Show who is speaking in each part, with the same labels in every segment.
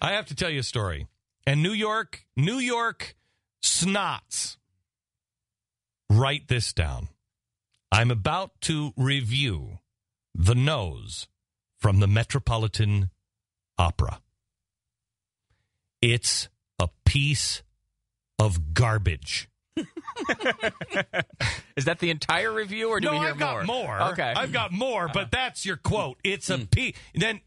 Speaker 1: I have to tell you a story. And New York snots. Write this down. I'm about to review the nose from the Metropolitan Opera. It's a piece of garbage.
Speaker 2: Is that the entire review, or do we hear
Speaker 1: I've got more.
Speaker 2: Okay.
Speaker 1: I've got more, but that's your quote. It's a piece. Then,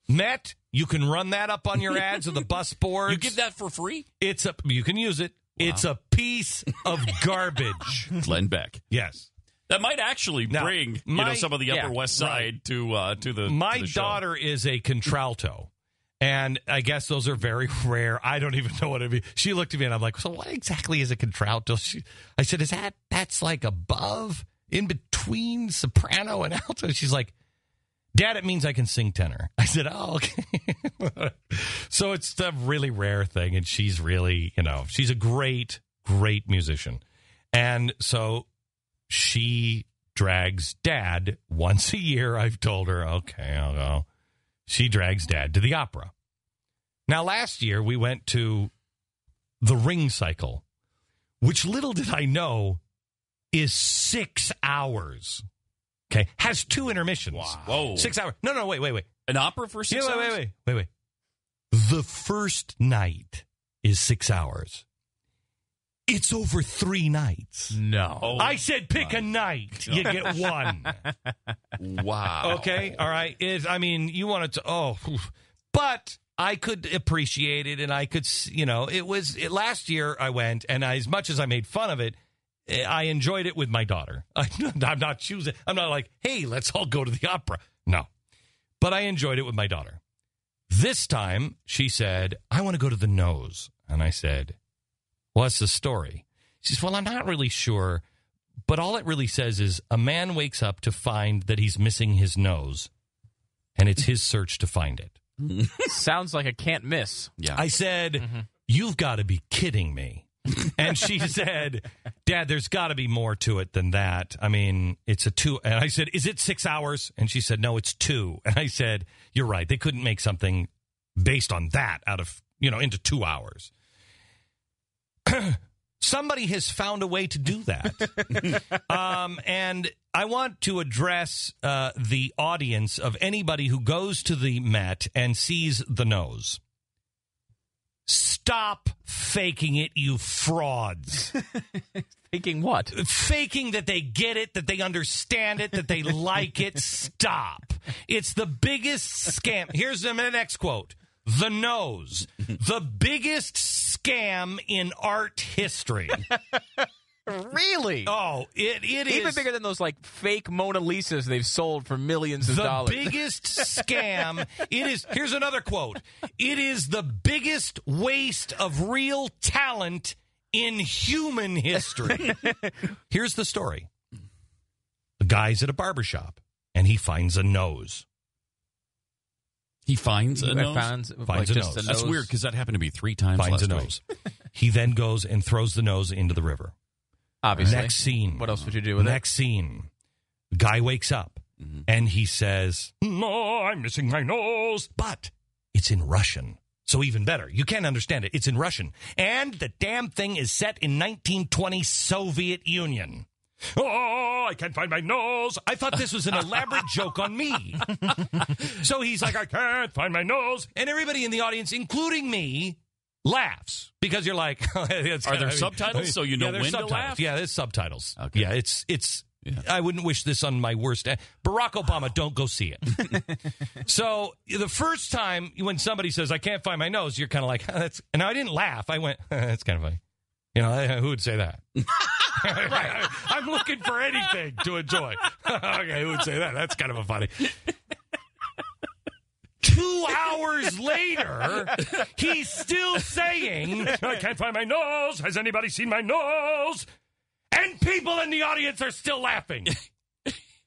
Speaker 1: Met, you can run that up on your ads or the bus boards.
Speaker 3: You give that for free?
Speaker 1: You can use it. Wow. It's a piece of garbage.
Speaker 3: Glenn Beck.
Speaker 1: Yes.
Speaker 3: That might actually bring some of the Upper West Side to the
Speaker 1: My
Speaker 3: show.
Speaker 1: daughter is a contralto. And I guess those are very rare. I don't even know what it means. She looked at me and I'm like, so what exactly is a contralto? I said, that's like above, in between soprano and alto? She's like, Dad, it means I can sing tenor. I said, oh, okay. So it's a really rare thing. And she's really, she's a great, great musician. And so she drags Dad once a year. I've told her, okay, I'll go. She drags Dad to the opera. Now, last year, we went to the Ring Cycle, which little did I know is 6 hours. Okay. Has 2 intermissions.
Speaker 3: Wow. Whoa.
Speaker 1: 6 hours. No, wait.
Speaker 3: An opera for 6 hours?
Speaker 1: Wait. The first night is 6 hours. It's over 3 nights.
Speaker 2: No.
Speaker 3: Oh,
Speaker 1: I said pick a night. You get one.
Speaker 3: Wow.
Speaker 1: Okay. All right. You wanted to, but I could appreciate it. And I could, last year I went, and as much as I made fun of it, I enjoyed it with my daughter. I'm not choosing. I'm not like, hey, let's all go to the opera. No. But I enjoyed it with my daughter. This time she said, I want to go to the nose. And I said, what's the story? She says, well, I'm not really sure, but all it really says is a man wakes up to find that he's missing his nose, and it's his search to find it.
Speaker 2: Sounds like a can't miss.
Speaker 3: Yeah.
Speaker 1: I said, you've got to be kidding me. And she said, Dad, there's got to be more to it than that. I mean, it's a 2. And I said, is it 6 hours? And she said, no, it's 2. And I said, you're right. They couldn't make something based on that out of, into 2 hours. Somebody has found a way to do that. And I want to address the audience of anybody who goes to the Met and sees the nose. Stop faking it, you frauds.
Speaker 2: Faking what?
Speaker 1: Faking that they get it, that they understand it, that they like it. Stop. It's the biggest scam. Here's the next quote. The nose, the biggest scam in art history.
Speaker 2: Really?
Speaker 1: Oh, it is.
Speaker 2: Even bigger than those, fake Mona Lisas they've sold for millions of dollars.
Speaker 1: The biggest scam. It is. Here's another quote. It is the biggest waste of real talent in human history. Here's the story. The guy's at a barbershop, and he finds a nose.
Speaker 3: He finds a nose?
Speaker 1: Finds a nose.
Speaker 3: That's weird, because that happened to me 3 times
Speaker 1: Finds
Speaker 3: last
Speaker 1: a
Speaker 3: week.
Speaker 1: nose. He then goes and throws the nose into the river.
Speaker 2: Obviously.
Speaker 1: Next scene.
Speaker 2: What else would you do with it?
Speaker 1: Next scene. Guy wakes up, and he says, no, I'm missing my nose. But it's in Russian. So even better. You can't understand it. It's in Russian. And the damn thing is set in 1920 Soviet Union. Oh, I can't find my nose. I thought this was an elaborate joke on me. So he's like, I can't find my nose. And everybody in the audience, including me, laughs. Because you're like,
Speaker 3: are there subtitles so you know when to laugh?
Speaker 1: Yeah, there's subtitles.
Speaker 3: Okay.
Speaker 1: Yeah, it's. Yeah. I wouldn't wish this on my worst. Barack Obama, don't go see it. So the first time when somebody says, I can't find my nose, you're kind of like, that's. And I didn't laugh. I went, that's kind of funny. Who would say that? Right. I'm looking for anything to enjoy. Okay, who would say that? That's kind of a funny. 2 hours later, he's still saying, I can't find my nose. Has anybody seen my nose? And people in the audience are still laughing.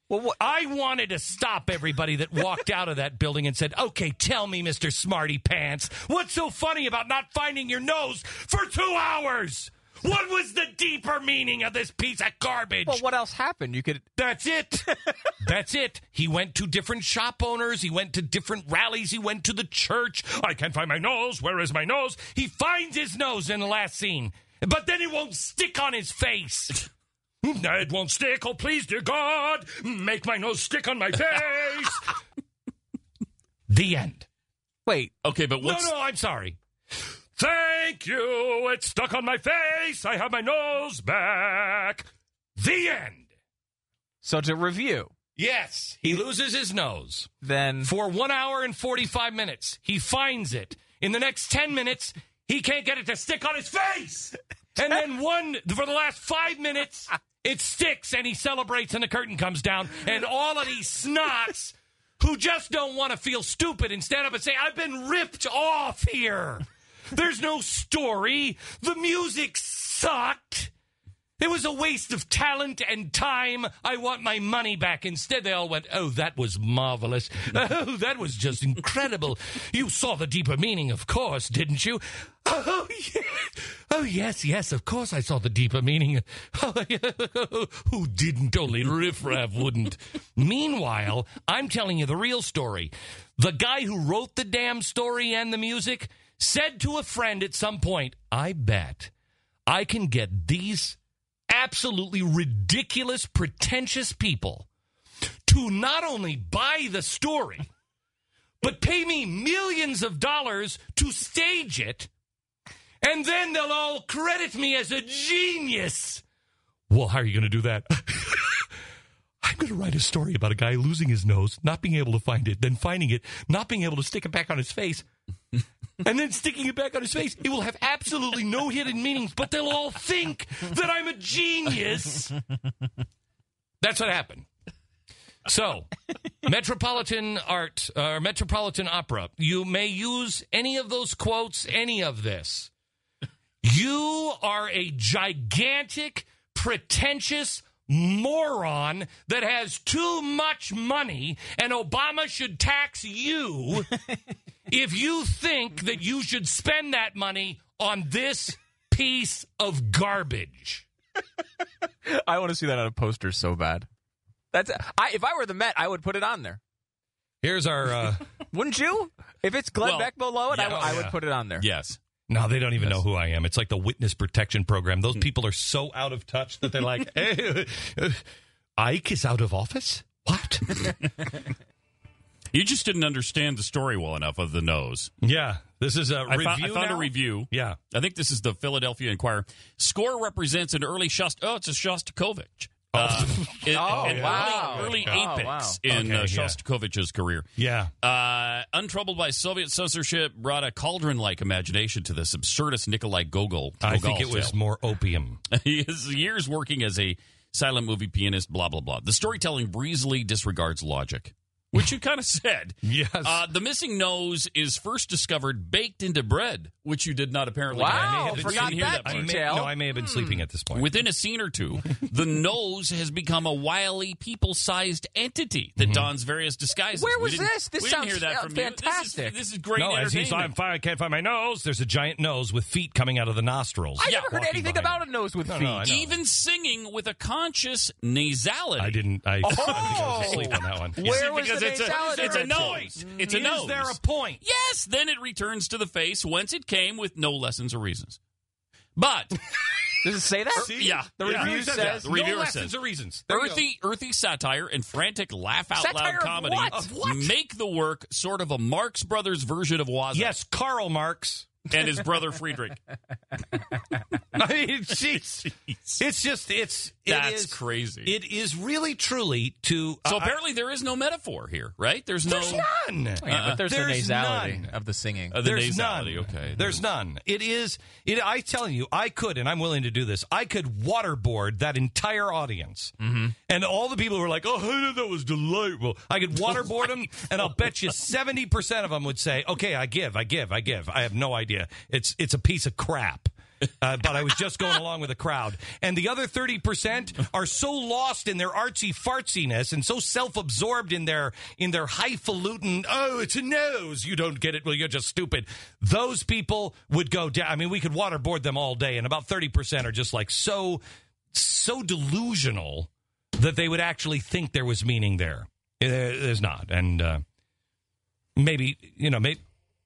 Speaker 1: Well, I wanted to stop everybody that walked out of that building and said, okay, tell me, Mr. Smarty Pants, what's so funny about not finding your nose for 2 hours? What was the deeper meaning of this piece of garbage?
Speaker 2: Well, what else happened?
Speaker 1: That's it. That's it. He went to different shop owners. He went to different rallies. He went to the church. I can't find my nose. Where is my nose? He finds his nose in the last scene, but then it won't stick on his face. It won't stick. Oh, please, dear God, make my nose stick on my face. The end.
Speaker 2: Wait.
Speaker 3: Okay, but what's...
Speaker 1: No, I'm sorry. Thank you. It's stuck on my face. I have my nose back. The end.
Speaker 2: So to review.
Speaker 1: Yes. He loses his nose.
Speaker 2: Then
Speaker 1: for 1 hour and 45 minutes, he finds it. In the next 10 minutes, he can't get it to stick on his face. And then for the last 5 minutes, it sticks and he celebrates and the curtain comes down. And all of these snots who just don't want to feel stupid and stand up and say, I've been ripped off here. There's no story. The music sucked. It was a waste of talent and time. I want my money back. Instead, they all went, oh, that was marvelous. Oh, that was just incredible. You saw the deeper meaning, of course, didn't you? Oh, yes, of course I saw the deeper meaning. Who didn't? Only riffraff wouldn't. Meanwhile, I'm telling you the real story. The guy who wrote the damn story and the music said to a friend at some point, I bet I can get these absolutely ridiculous, pretentious people to not only buy the story, but pay me millions of dollars to stage it, and then they'll all credit me as a genius. Well, how are you going to do that? I'm going to write a story about a guy losing his nose, not being able to find it, then finding it, not being able to stick it back on his face, and then sticking it back on his face. It will have absolutely no hidden meanings, but they'll all think that I'm a genius. That's what happened. So, Metropolitan Opera, you may use any of those quotes, any of this. You are a gigantic, pretentious moron that has too much money, and Obama should tax you if you think that you should spend that money on this piece of garbage.
Speaker 2: I want to see that on a poster so bad. If I were the Met, I would put it on there.
Speaker 1: Here's our...
Speaker 2: Wouldn't you? If it's Glenn Beck below it, I would put it on there.
Speaker 3: Yes.
Speaker 1: No, they don't even know who I am. It's like the witness protection program. Those people are so out of touch that they're like, hey, Ike is out of office? What?
Speaker 3: You just didn't understand the story well enough of the nose.
Speaker 1: Yeah. This is a review
Speaker 3: I found a review.
Speaker 1: Yeah.
Speaker 3: I think this is the Philadelphia Inquirer. Score represents an early it's a Shostakovich. Early apex in Shostakovich's career.
Speaker 1: Yeah.
Speaker 3: Untroubled by Soviet censorship, brought a cauldron-like imagination to this absurdist Nikolai Gogol.
Speaker 1: I think it was more opium.
Speaker 3: His years working as a silent movie pianist, blah, blah, blah. The storytelling breezily disregards logic, which you kind of said.
Speaker 1: Yes.
Speaker 3: The missing nose is first discovered baked into bread, which you did not apparently get.
Speaker 2: Wow, forgot that detail.
Speaker 1: I may have been sleeping at this point.
Speaker 3: Within a scene or two, the nose has become a wily, people-sized entity that dons various disguises.
Speaker 2: Where was this? This sounds
Speaker 3: hear that from
Speaker 2: fantastic.
Speaker 3: This is great
Speaker 1: I
Speaker 3: entertainment.
Speaker 1: can't find my nose. There's a giant nose with feet coming out of the nostrils.
Speaker 2: I never heard anything about a nose with feet.
Speaker 1: No,
Speaker 3: even singing with a conscious nasality.
Speaker 1: I think I was asleep on that one.
Speaker 2: Where was the nasality?
Speaker 3: It's a nose. It's a nose.
Speaker 1: Is there a point?
Speaker 3: Yes, then it returns to the face whence it came with no lessons or reasons. But
Speaker 2: does it say that?
Speaker 3: Yeah.
Speaker 2: The review says
Speaker 3: the reviewer
Speaker 1: no lessons
Speaker 3: says
Speaker 1: or reasons.
Speaker 3: Earthy satire and frantic laugh-out-loud comedy make the work sort of a Marx Brothers version of Waza.
Speaker 1: Yes, Karl Marx.
Speaker 3: And his brother Friedrich.
Speaker 1: I mean, it's
Speaker 3: crazy.
Speaker 1: It is really, truly to.
Speaker 3: So apparently there is no metaphor here, right? There's
Speaker 1: none.
Speaker 2: But there's the nasality of the singing.
Speaker 1: There's
Speaker 3: nasality,
Speaker 1: none.
Speaker 3: Okay.
Speaker 1: There's none. It is. I tell you, I could, and I'm willing to do this. I could waterboard that entire audience, and all the people who were like, "Oh, that was delightful." I could waterboard them, and I'll bet you 70% of them would say, "Okay, I give. I have no idea. It's a piece of crap." but I was just going along with the crowd. And the other 30% are so lost in their artsy fartsiness and so self-absorbed in their highfalutin, oh, it's a nose, you don't get it, well, you're just stupid. Those people would go down. I mean, we could waterboard them all day, and about 30% are just like so delusional that they would actually think there was meaning there. There's not. And maybe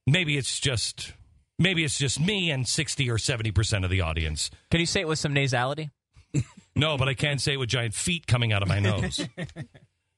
Speaker 1: it's just me and 60 or 70% of the audience.
Speaker 4: Can you say it with some nasality?
Speaker 1: No, but I can say it with giant feet coming out of my nose.